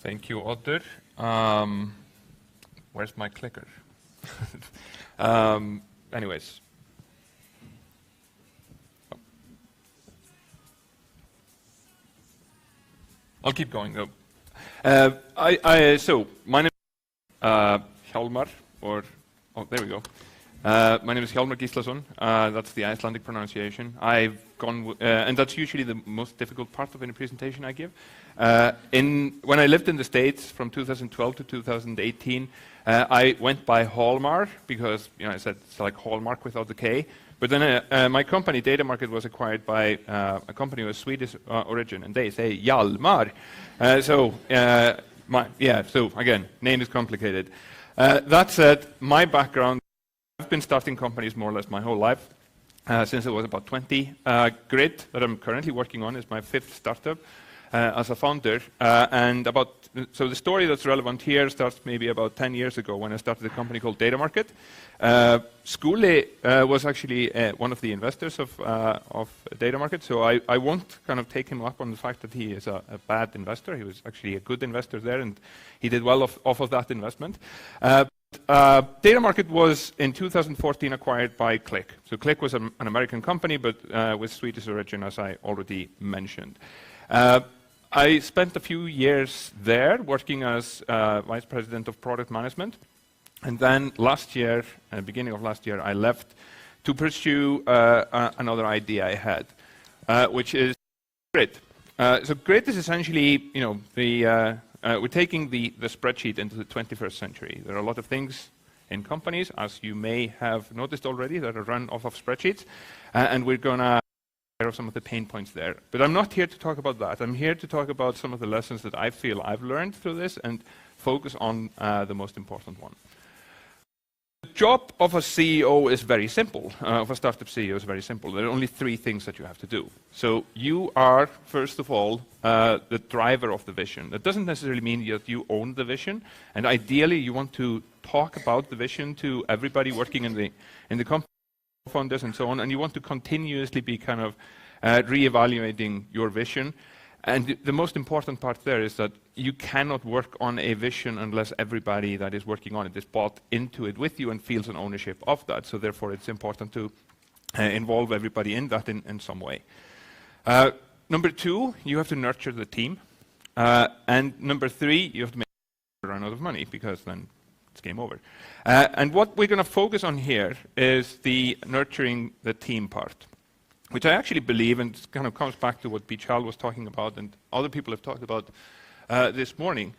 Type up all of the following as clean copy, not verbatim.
Thank you, Otter. Where's my clicker? Anyways. I'll keep going though. So my name is Hjalmar, or there we go. My name is Hjalmar Gíslason. That's the Icelandic pronunciation. I've gone, and that's usually the most difficult part of any presentation I give. When I lived in the States from 2012 to 2018, I went by lmar because I said it's like Hallmark without the K. But then my company, Data Market, was acquired by a company of Swedish origin, and they say Hjalmar. So again, name is complicated. That said, my background, I've been starting companies more or less my whole life, since I was about 20. Grid, that I'm currently working on, is my 5th startup as a founder. So the story that's relevant here starts maybe about 10 years ago when I started a company called Data Market. Skule was actually one of the investors of Data Market, so I won't kind of take him up on the fact that he is a bad investor. He was actually a good investor there, and he did well off of that investment. Data Market was in 2014 acquired by Click. So Click was an American company, but with Swedish origin, as I already mentioned. I spent a few years there working as Vice President of Product Management. And then last year, beginning of last year, I left to pursue another idea I had, which is Grid. So Grid is essentially, we're taking the spreadsheet into the 21st century. There are a lot of things in companies, as you may have noticed already, that are run off of spreadsheets, and we're going to care of some of the pain points there. But I'm not here to talk about that. I'm here to talk about some of the lessons that I feel I've learned through this and focus on the most important one. The job of a CEO is very simple, of a startup CEO is very simple. There are only 3 things that you have to do. So you are, first of all, the driver of the vision. That doesn't necessarily mean that you own the vision, and ideally you want to talk about the vision to everybody working in the company, funders and so on, and you want to continuously be kind of re-evaluating your vision. And the most important part there is that you cannot work on a vision unless everybody that is working on it is bought into it with you and feels an ownership of that. So therefore it's important to involve everybody in that in some way. Number 2, you have to nurture the team. And number 3, you have to make sure you run out of money, because then it's game over. And what we're going to focus on here is the nurturing the team part, which I actually believe, and it kind of comes back to what Bichal was talking about and other people have talked about this morning,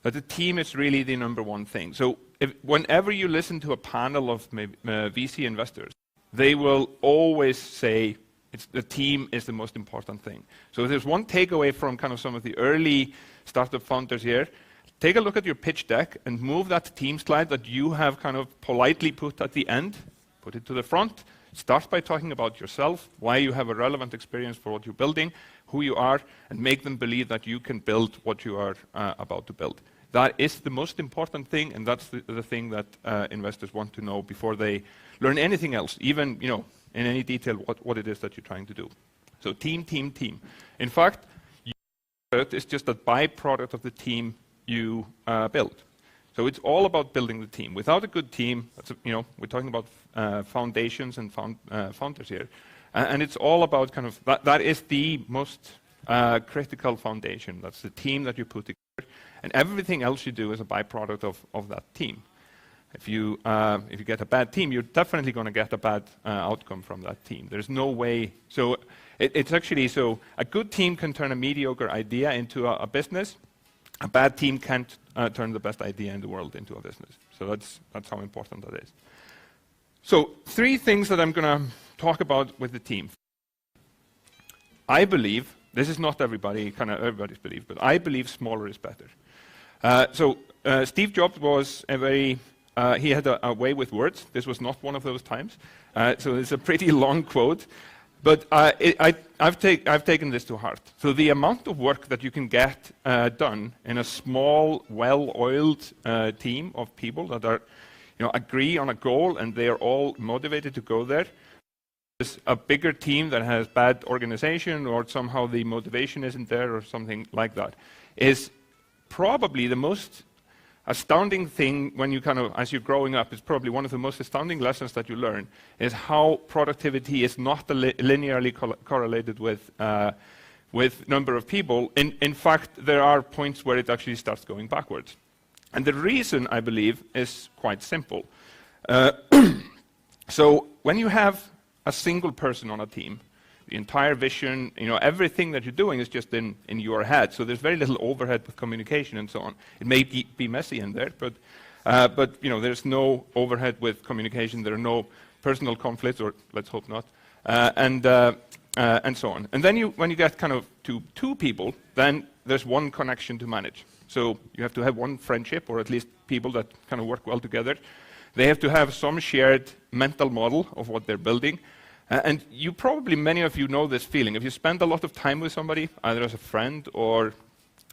that the team is really the number one thing. So whenever you listen to a panel of VC investors, they will always say the team is the most important thing. So if there's one takeaway from kind of some of the early startup founders here, take a look at your pitch deck and move that team slide that you have kind of politely put at the end, put it to the front. Start by talking about yourself, why you have a relevant experience for what you're building, who you are, and make them believe that you can build what you are about to build. That is the most important thing, and that's the thing that investors want to know before they learn anything else, even in any detail what it is that you're trying to do. So team, team, team. In fact, it's just a byproduct of the team you build. So it's all about building the team. Without a good team, we're talking about foundations and founders here. And it's all about kind of, that is the most critical foundation. That's the team that you put together. And everything else you do is a byproduct of that team. If you get a bad team, you're definitely going to get a bad outcome from that team. There's no way. So it's actually, so a good team can turn a mediocre idea into a business. A bad team can't turn the best idea in the world into a business. So that's how important that is. So 3 things that I'm going to talk about with the team. I believe, this is not everybody's belief, but I believe smaller is better. Steve Jobs was he had a way with words. This was not one of those times. So it's a pretty long quote. But I've taken this to heart. So the amount of work that you can get done in a small, well-oiled team of people that are, agree on a goal and they are all motivated to go there, is a bigger team that has bad organization or somehow the motivation isn't there or something like that, is probably the most astounding thing when you as you're growing up, is probably one of the most astounding lessons that you learn, is how productivity is not linearly correlated with number of people. In fact, there are points where it actually starts going backwards. And the reason, I believe, is quite simple. So when you have a single person on a team, the entire vision, everything that you're doing is just in your head. So there's very little overhead with communication and so on. It may be messy in there, but there's no overhead with communication. There are no personal conflicts, or let's hope not, and so on. And then when you get to 2 people, then there's one connection to manage. So you have to have one friendship, or at least people that work well together. They have to have some shared mental model of what they're building. And many of you know this feeling. If you spend a lot of time with somebody, either as a friend or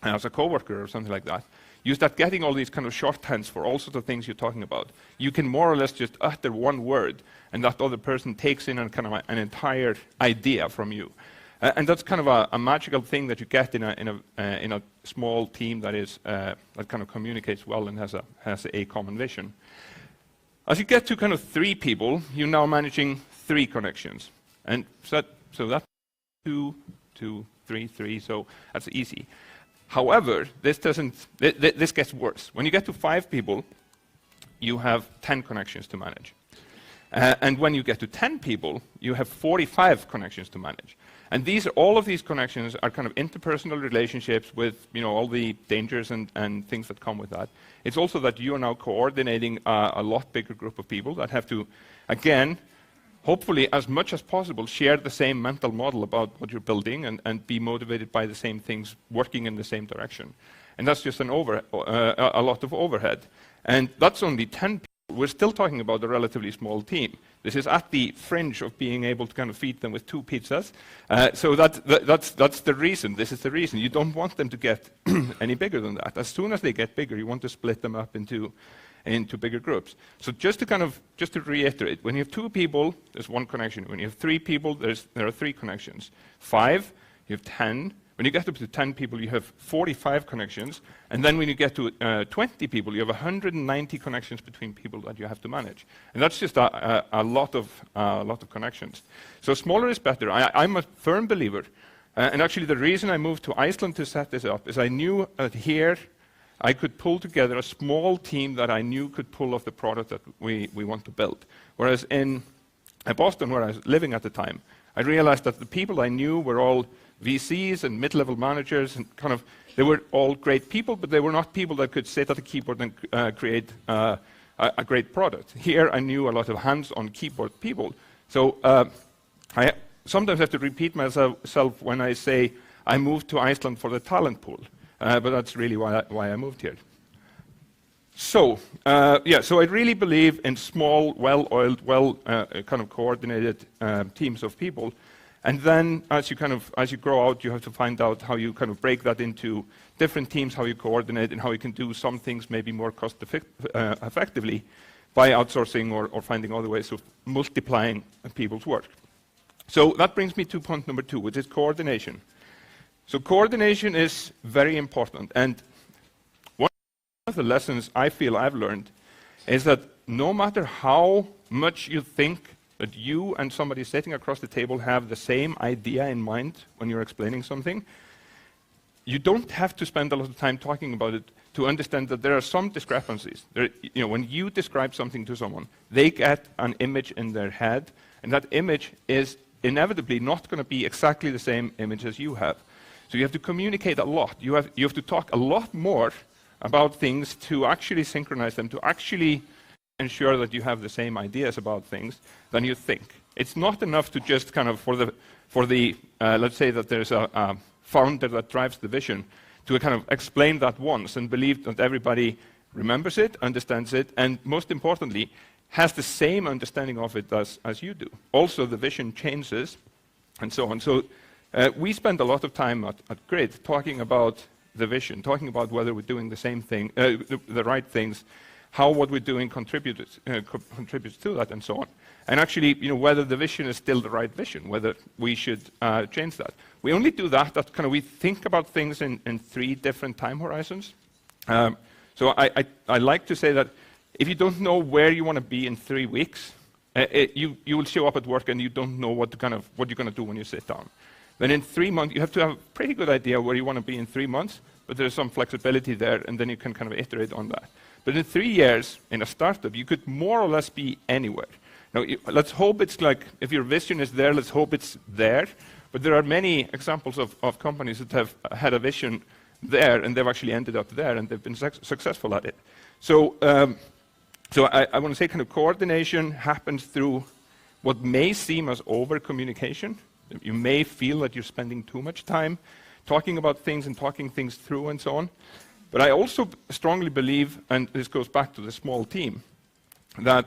as a coworker or something like that, you start getting all these shorthands for all sorts of things you're talking about. You can more or less just utter one word, and that other person takes in an entire idea from you. And that's a magical thing that you get in a small team that communicates well and has a common vision. As you get to 3 people, you're now managing 3 connections. And so that's 2, 2, 3, 3, so that's easy. However, this gets worse. When you get to 5 people, you have 10 connections to manage. And when you get to 10 people, you have 45 connections to manage. And all of these connections are interpersonal relationships with all the dangers and things that come with that. It's also that you are now coordinating a lot bigger group of people that have to, again, hopefully as much as possible, share the same mental model about what you're building and be motivated by the same things, working in the same direction. And that's just a lot of overhead. And that's only 10 people. We're still talking about a relatively small team. This is at the fringe of being able to feed them with 2 pizzas. So that's the reason. This is the reason. You don't want them to get any bigger than that. As soon as they get bigger, you want to split them up into bigger groups. So just to reiterate, when you have 2 people, there's 1 connection. When you have 3 people, there are 3 connections. 5, you have 10. When you get up to 10 people, you have 45 connections. And then when you get to 20 people, you have 190 connections between people that you have to manage. And that's just a lot of connections. So smaller is better. I'm a firm believer. And actually, the reason I moved to Iceland to set this up is I knew that here I could pull together a small team that I knew could pull off the product that we want to build. Whereas in Boston, where I was living at the time, I realized that the people I knew were all VCs and mid-level managers, and they were all great people, but they were not people that could sit at a keyboard and create a great product. Here, I knew a lot of hands-on keyboard people. So I sometimes have to repeat myself when I say I moved to Iceland for the talent pool, but that's really why I moved here. So so I really believe in small, well-oiled, coordinated teams of people. And then, as you grow out, you have to find out how you break that into different teams, how you coordinate, and how you can do some things maybe more effectively by outsourcing or finding other ways of multiplying people's work. So that brings me to point number 2, which is coordination. So coordination is very important. And one of the lessons I feel I've learned is that no matter how much you think that you and somebody sitting across the table have the same idea in mind when you're explaining something, you don't have to spend a lot of time talking about it to understand that there are some discrepancies. When you describe something to someone, they get an image in their head, and that image is inevitably not going to be exactly the same image as you have. So you have to communicate a lot. You have to talk a lot more about things to actually synchronize them, to actually ensure that you have the same ideas about things than you think. It's not enough to just for the let's say that there's a founder that drives the vision, to explain that once and believe that everybody remembers it, understands it, and most importantly, has the same understanding of it as you do. Also, the vision changes, and so on. So we spend a lot of time at Grid talking about the vision, talking about whether we're doing the same thing, the right things, how what we're doing contributes to that, and so on. And actually, whether the vision is still the right vision, whether we should change that. We only do that we think about things in 3 different time horizons. So I like to say that if you don't know where you want to be in 3 weeks, you will show up at work and you don't know what you're going to do when you sit down. Then in 3 months, you have to have a pretty good idea where you want to be in 3 months, but there's some flexibility there, and then you can kind of iterate on that. But in 3 years, in a startup, you could more or less be anywhere. Now, let's hope it's like, if your vision is there, let's hope it's there. But there are many examples of companies that have had a vision there, and they've actually ended up there, and they've been successful at it. So I want to say kind of coordination happens through what may seem as over-communication. You may feel that you're spending too much time talking about things and talking things through and so on. But I also strongly believe, and this goes back to the small team, that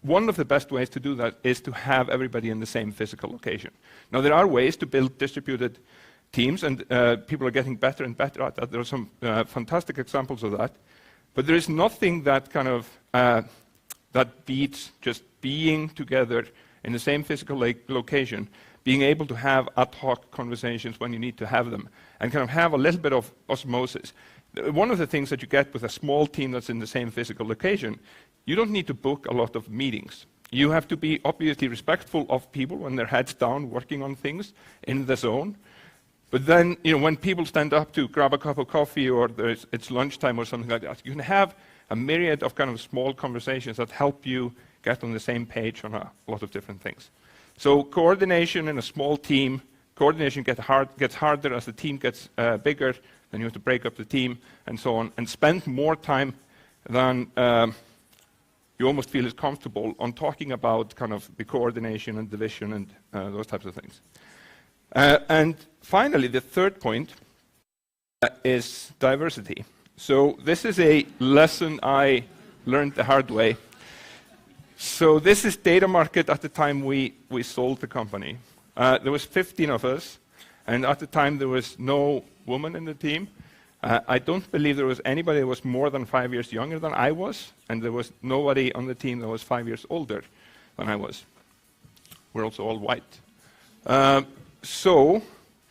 one of the best ways to do that is to have everybody in the same physical location. Now, there are ways to build distributed teams, and people are getting better and better at that. There are some fantastic examples of that. But there is nothing that kind of that beats just being together in the same physical location, being able to have ad hoc conversations when you need to have them, and kind of have a little bit of osmosis. One of the things that you get with a small team that's in the same physical location, you don't need to book a lot of meetings. You have to be obviously respectful of people when they're heads down working on things in the zone. But then, when people stand up to grab a cup of coffee or it's lunchtime or something like that, you can have a myriad of kind of small conversations that help you get on the same page on a lot of different things. So coordination in a small team, coordination gets harder as the team gets bigger, then you have to break up the team and so on, and spend more time than you almost feel is comfortable on talking about kind of the coordination and the vision and those types of things. And finally, the third point is diversity. So this is a lesson I learned the hard way. So this is data market at the time we sold the company. There was 15 of us, and at the time there was no woman in the team. I don't believe there was anybody that was more than 5 years younger than I was, and there was nobody on the team that was 5 years older than I was. We're also all white. So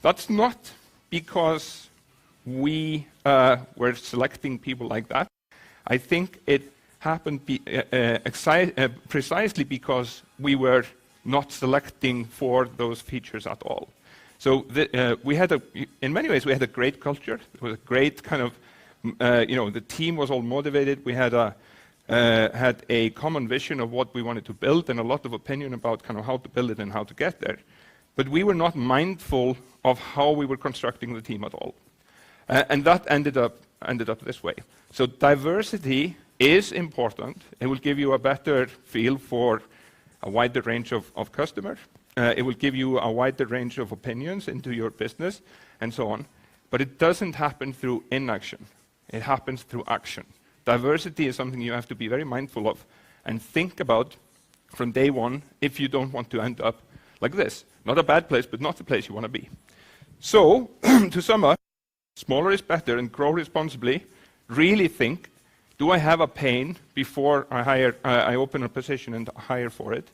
that's not because we were selecting people like that. I think it happened precisely because we were not selecting for those features at all. So in many ways, we had a great culture. It was a great kind of, the team was all motivated. We had a common vision of what we wanted to build and a lot of opinion about kind of how to build it and how to get there. But we were not mindful of how we were constructing the team at all. And that ended up this way. So diversity is important. It will give you a better feel for a wider range of customers. It will give you a wider range of opinions into your business and so on. But it doesn't happen through inaction. It happens through action. Diversity is something you have to be very mindful of and think about from day one if you don't want to end up like this. Not a bad place, but not the place you want to be. So, to sum up, smaller is better and grow responsibly. Really think, do I have a pain before I open a position and hire for it?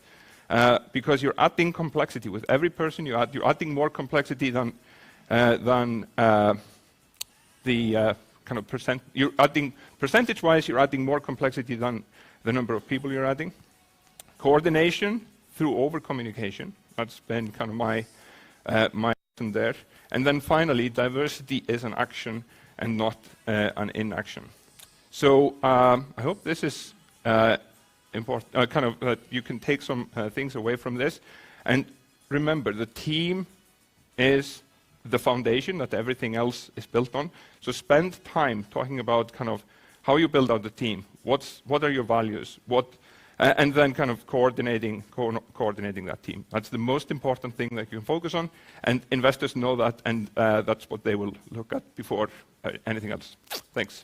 Because you're adding complexity. With every person you add, you're adding more complexity than the kind of percent. You're adding, percentage-wise, you're adding more complexity than the number of people you're adding. Coordination through over-communication. That's been kind of my lesson there. And then finally, diversity is an action and not an inaction. So I hope this is important, kind of you can take some things away from this. And remember, the team is the foundation that everything else is built on. So spend time talking about kind of how you build out the team. What are your values? And then kind of coordinating that team. That's the most important thing that you can focus on, and investors know that, and that's what they will look at before anything else. Thanks.